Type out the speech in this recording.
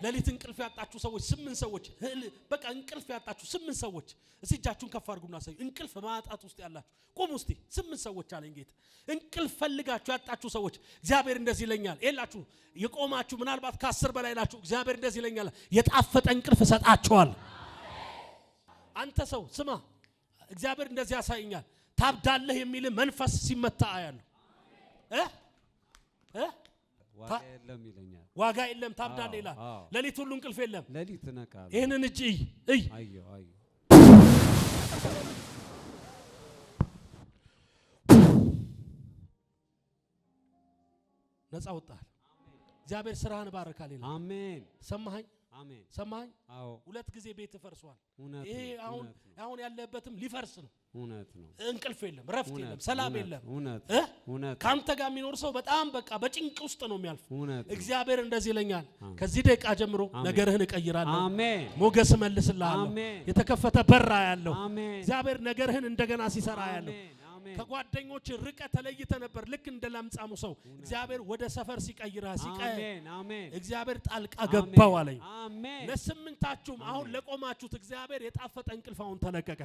ለሊት እንቅልፍ ያጣችሁ ሰዎች 8 ሰዎች በቃ እንቅልፍ ያጣችሁ 8 ሰዎች እጃችሁን ከፍ አድርጉና ሳይ እንቅልፍ ማጣት ውስጥ ያላችሁ ቆሙ እስቲ 8 ሰዎች አለኝ ጌታ እንቅልፍ ፈልጋችሁ ያጣችሁ ሰዎች እግዚአብሔር እንደዚህ ይለኛል ይላችሁ የቆማችሁ ምናልባት ከ10 በላይ ናችሁ እግዚአብሔር እንደዚህ ይለኛል የጣፈጠ እንቅልፍ ሰጣችኋል አንተ ሰው ስማ እግዚአብሔር እንደዚህ ያሳየኛል ታብዳለህ የሚል መንፈስ ሲመታ አያለሁ ዋጋ የለም ይለኛል ዋጋ የለም ታብዳለህ ይላል ለሊት ሁሉ እንቅልፍ የለም ለሊት ነቃል ይሄንን እይ አዮ ነፃ ወጣህ እግዚአብሔር ስራህን ባረካል ይላል አሜን ሰማኸኝ አሜን ሰማኸኝ አዎ ሁለት ጊዜ ቤት ፈርሷል ይሄ አሁን ያለበትም ሊፈርስ ነው እውነት ነው እንቅልፍ የለም ረፍት የለም ሰላም የለም እውነት ካንተ ጋር የሚኖር ሰው በጣም በቃ በጭንቅ ውስጥ ነው የሚያልፍ እግዚአብሔር እንደዚህ ይለኛል ከዚህ ደቂቃ ጀምሮ ነገርህን እቀይራለሁ አሜን ሞገስ መልስልሃለሁ የተከፈተ በር ያለው እግዚአብሔር ነገርህን እንደገና ሲሰራ ያለው ከጓደኞች ርቀት ተለይተ ነበር ልክ እንደ ለምጻሙ ሰው እግዚአብሔር ወደ ሰፈር ሲቀይራ አሜን እግዚአብሔር ጣልቃ ገባው አለኝ ለስምንታችሁም አሁን ለቆማችሁት እግዚአብሔር የጣፈጠ እንቅልፍ አሁን ተለቀቀ